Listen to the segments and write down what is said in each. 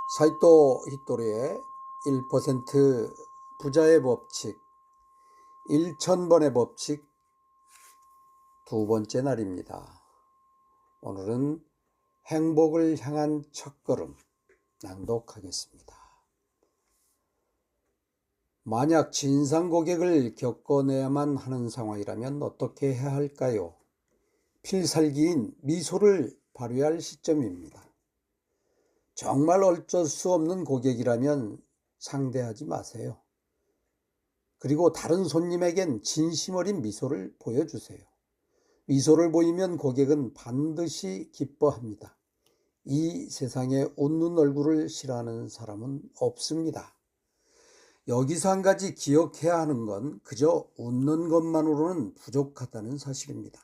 사이토 히토리의 1% 부자의 법칙 1000번의 법칙 두 번째 날입니다. 오늘은 행복을 향한 첫걸음 낭독하겠습니다. 만약 진상 고객을 겪어내야만 하는 상황이라면 어떻게 해야 할까요? 필살기인 미소를 발휘할 시점입니다. 정말 어쩔 수 없는 고객이라면 상대하지 마세요. 그리고 다른 손님에겐 진심 어린 미소를 보여주세요. 미소를 보이면 고객은 반드시 기뻐합니다. 이 세상에 웃는 얼굴을 싫어하는 사람은 없습니다. 여기서 한 가지 기억해야 하는 건 그저 웃는 것만으로는 부족하다는 사실입니다.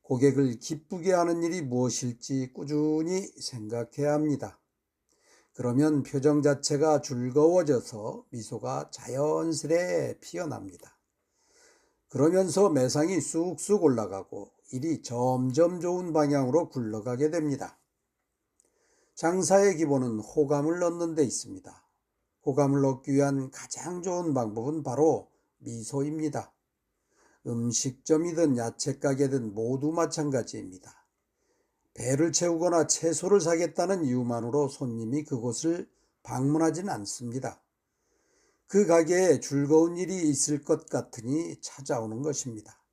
고객을 기쁘게 하는 일이 무엇일지 꾸준히 생각해야 합니다. 그러면 표정 자체가 즐거워져서 미소가 자연스레 피어납니다. 그러면서 매상이 쑥쑥 올라가고 일이 점점 좋은 방향으로 굴러가게 됩니다. 장사의 기본은 호감을 얻는 데 있습니다. 호감을 얻기 위한 가장 좋은 방법은 바로 미소입니다. 음식점이든 야채가게든 모두 마찬가지입니다. 배를 채우거나 채소를 사겠다는 이유만으로 손님이 그곳을 방문하지는 않습니다. 그 가게에 즐거운 일이 있을 것 같으니 찾아오는 것입니다.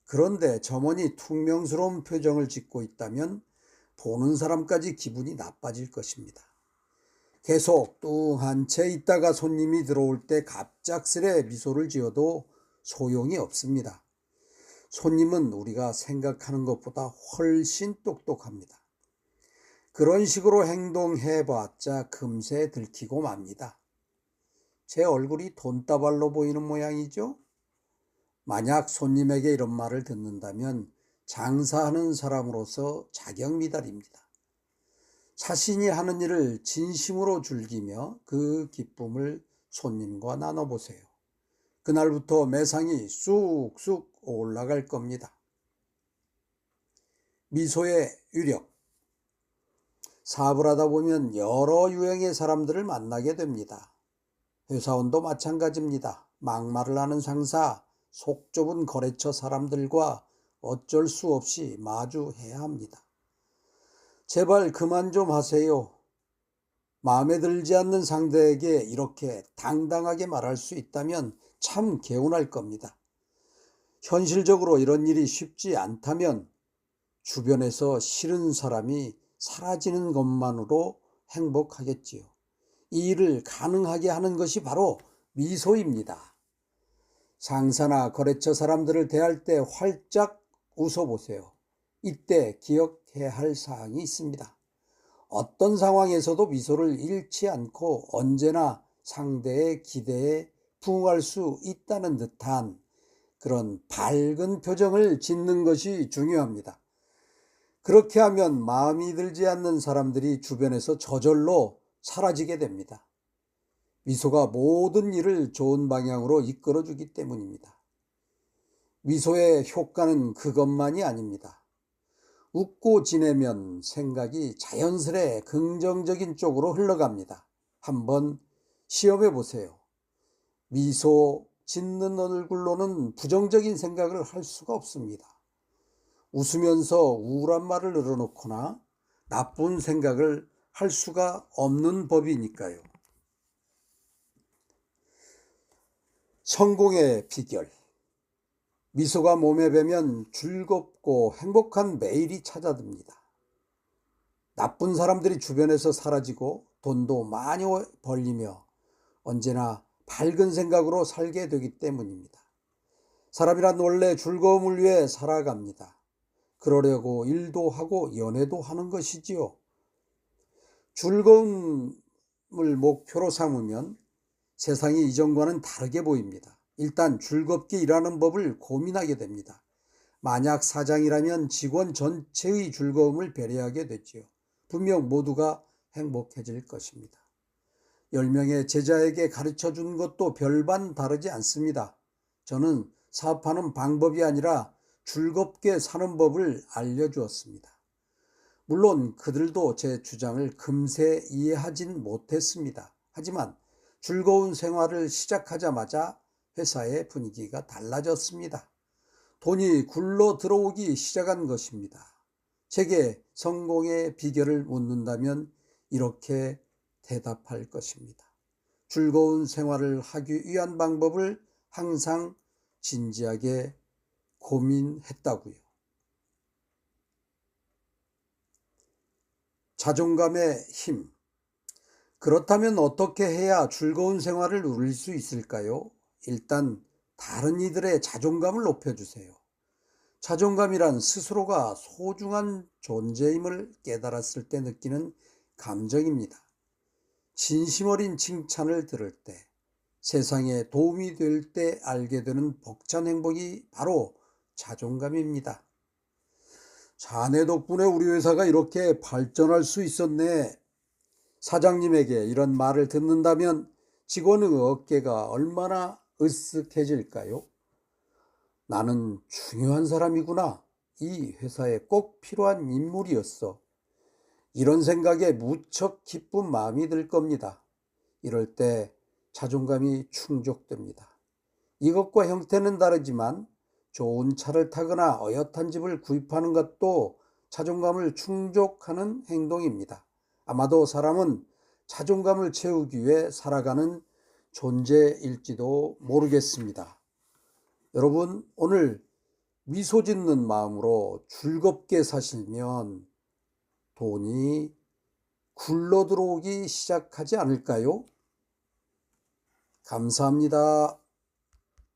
그런데 점원이 퉁명스러운 표정을 짓고 있다면 보는 사람까지 기분이 나빠질 것입니다. 계속 뚱한 채 있다가 손님이 들어올 때 갑작스레 미소를 지어도 소용이 없습니다. 손님은 우리가 생각하는 것보다 훨씬 똑똑합니다. 그런 식으로 행동해봤자 금세 들키고 맙니다. 제 얼굴이 돈다발로 보이는 모양이죠? 만약 손님에게 이런 말을 듣는다면 장사하는 사람으로서 자격미달입니다. 자신이 하는 일을 진심으로 즐기며 그 기쁨을 손님과 나눠보세요. 그날부터 매상이 쑥쑥 올라갈 겁니다. 미소의 위력. 사업을 하다 보면 여러 유형의 사람들을 만나게 됩니다. 회사원도 마찬가지입니다. 막말을 하는 상사, 속 좁은 거래처 사람들과 어쩔 수 없이 마주해야 합니다. 제발 그만 좀 하세요. 마음에 들지 않는 상대에게 이렇게 당당하게 말할 수 있다면 참 개운할 겁니다. 현실적으로 이런 일이 쉽지 않다면 주변에서 싫은 사람이 사라지는 것만으로 행복하겠지요. 이 일을 가능하게 하는 것이 바로 미소입니다. 상사나 거래처 사람들을 대할 때 활짝 웃어보세요. 이때 기억해야 할 사항이 있습니다. 어떤 상황에서도 미소를 잃지 않고 언제나 상대의 기대에 부응할 수 있다는 듯한 그런 밝은 표정을 짓는 것이 중요합니다. 그렇게 하면 마음이 들지 않는 사람들이 주변에서 저절로 사라지게 됩니다. 미소가 모든 일을 좋은 방향으로 이끌어주기 때문입니다. 미소의 효과는 그것만이 아닙니다. 웃고 지내면 생각이 자연스레 긍정적인 쪽으로 흘러갑니다. 한번 시험해 보세요. 미소 짓는 얼굴로는 부정적인 생각을 할 수가 없습니다. 웃으면서 우울한 말을 늘어놓거나 나쁜 생각을 할 수가 없는 법이니까요. 성공의 비결. 미소가 몸에 배면 즐겁고 행복한 매일이 찾아듭니다. 나쁜 사람들이 주변에서 사라지고 돈도 많이 벌리며 언제나 밝은 생각으로 살게 되기 때문입니다. 사람이란 원래 즐거움을 위해 살아갑니다. 그러려고 일도 하고 연애도 하는 것이지요. 즐거움을 목표로 삼으면 세상이 이전과는 다르게 보입니다. 일단 즐겁게 일하는 법을 고민하게 됩니다. 만약 사장이라면 직원 전체의 즐거움을 배려하게 되지요. 분명 모두가 행복해질 것입니다. 10명의 제자에게 가르쳐 준 것도 별반 다르지 않습니다. 저는 사업하는 방법이 아니라 즐겁게 사는 법을 알려주었습니다. 물론 그들도 제 주장을 금세 이해하진 못했습니다. 하지만 즐거운 생활을 시작하자마자 회사의 분위기가 달라졌습니다. 돈이 굴러 들어오기 시작한 것입니다. 제게 성공의 비결을 묻는다면 이렇게 대답할 것입니다. 즐거운 생활을 하기 위한 방법을 항상 진지하게 고민했다고요. 자존감의 힘. 그렇다면 어떻게 해야 즐거운 생활을 누릴 수 있을까요? 일단 다른 이들의 자존감을 높여주세요. 자존감이란 스스로가 소중한 존재임을 깨달았을 때 느끼는 감정입니다. 진심 어린 칭찬을 들을 때, 세상에 도움이 될 때 알게 되는 벅찬 행복이 바로 자존감입니다. 자네 덕분에 우리 회사가 이렇게 발전할 수 있었네. 사장님에게 이런 말을 듣는다면 직원의 어깨가 얼마나 으쓱해질까요? 나는 중요한 사람이구나. 이 회사에 꼭 필요한 인물이었어. 이런 생각에 무척 기쁜 마음이 들 겁니다. 이럴 때 자존감이 충족됩니다. 이것과 형태는 다르지만 좋은 차를 타거나 어엿한 집을 구입하는 것도 자존감을 충족하는 행동입니다. 아마도 사람은 자존감을 채우기 위해 살아가는 존재일지도 모르겠습니다. 여러분, 오늘 미소 짓는 마음으로 즐겁게 사시면 돈이 굴러 들어오기 시작하지 않을까요? 감사합니다.